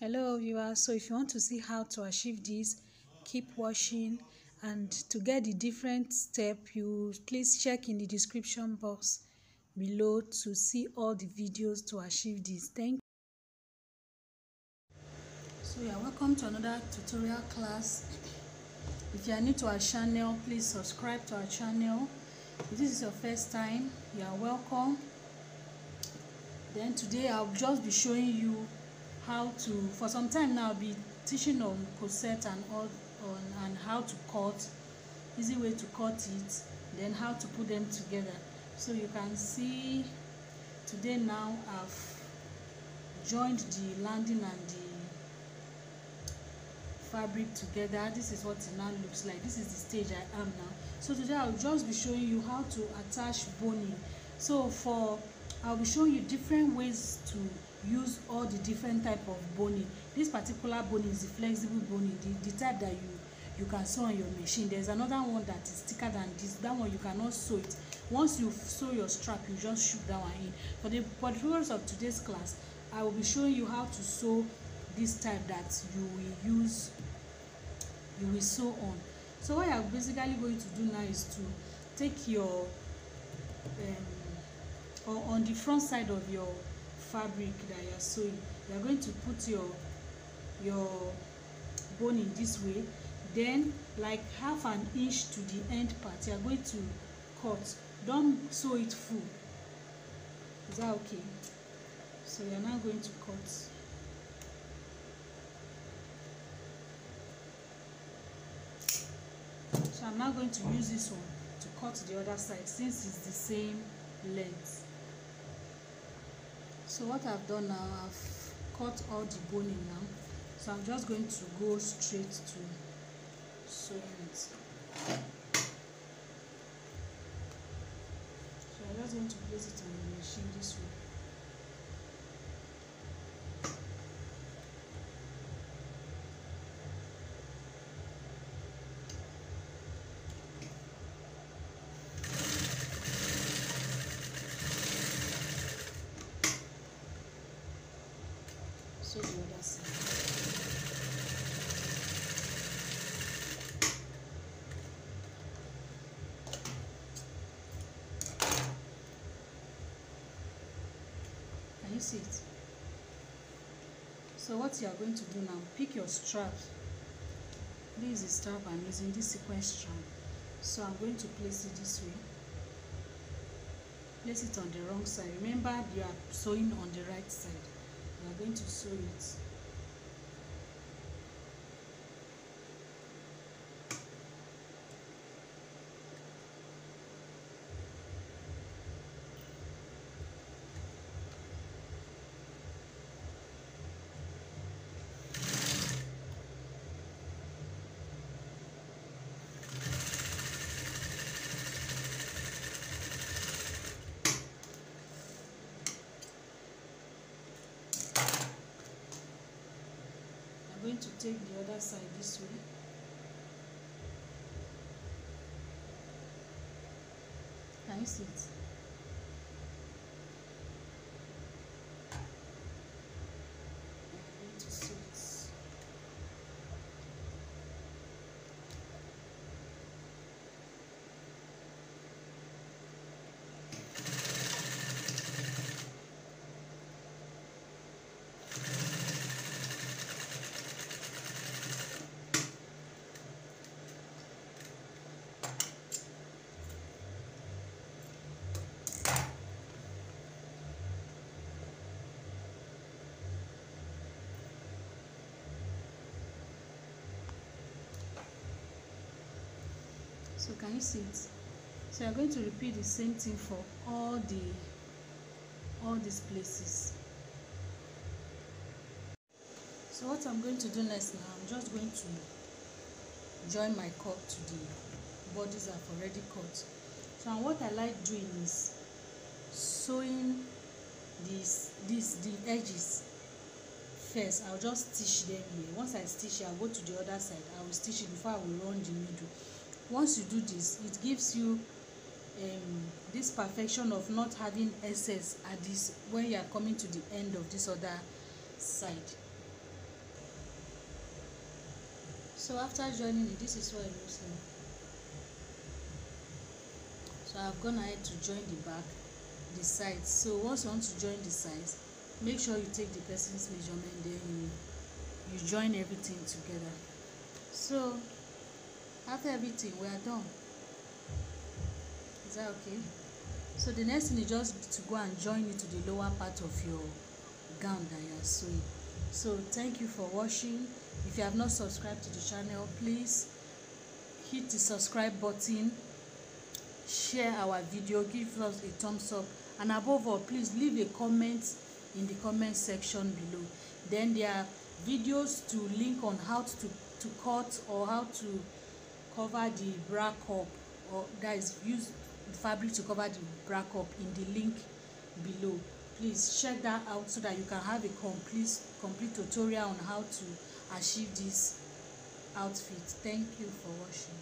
Hello viewers, so if you want to see how to achieve this, keep watching, and to get the different step, you please check in the description box below to see all the videos to achieve this. Thank you. So you are welcome to another tutorial class. If you are new to our channel, please subscribe to our channel. If this is your first time, you are welcome. Then today I'll just be showing you how to, for some time now, I'll be teaching on corset and all and how to cut, easy way to cut it, then how to put them together. So you can see today now I've joined the landing and the fabric together. This is what it now looks like. This is the stage I am now. So today I'll just be showing you how to attach boning. So I'll be showing you different ways to use all the different type of boning. This particular boning is the flexible boning, the type that you can sew on your machine. There's another one that is thicker than this. That one you cannot sew it. Once you sew your strap, you just shoot that one in. For the purpose of today's class, I will be showing you how to sew this type that you will sew on. So what I'm basically going to do now is to take your or on the front side of your fabric that you are sewing, you are going to put your boning this way, then like half an inch to the end part you are going to cut. Don't sew it full. Is that okay? So you are now going to cut. So I'm now going to use this one to cut the other side since it's the same length. So what I've done now, I've cut all the boning now. So I'm just going to go straight to sewing it. So I'm just going to place it on the machine this way. So the other side. Can you see it? So what you are going to do now, pick your strap. This is the strap I'm using, this sequence strap. So I'm going to place it this way. Place it on the wrong side. Remember, you are sewing on the right side. You are going to sew it. I'm going to take the other side this way. Can you see it? I'm going to sew it. So can you see it? So you're going to repeat the same thing for all these places. So what I'm going to do next now, I'm just going to join my cut to the bodies I've already cut. So what I like doing is sewing the edges first. I'll just stitch them here. Once I stitch, I'll go to the other side. I will stitch it before I will run the middle. Once you do this, it gives you this perfection of not having excess at this when you are coming to the end of this other side. So after joining it, this is what it looks like. So I've gone ahead to join the back, the sides. So once you want to join the sides, make sure you take the person's measurement, then you join everything together. So after everything, we are done. Is that okay? So the next thing is just to go and join it to the lower part of your gown that you are sewing. So thank you for watching. If you have not subscribed to the channel, please hit the subscribe button, share our video, give us a thumbs up, and above all, please leave a comment in the comment section below. Then there are videos to link on how to cut or how to cover the bra cup, or that is use fabric to cover the bra cup, in the link below. Please check that out so that you can have a complete tutorial on how to achieve this outfit. Thank you for watching.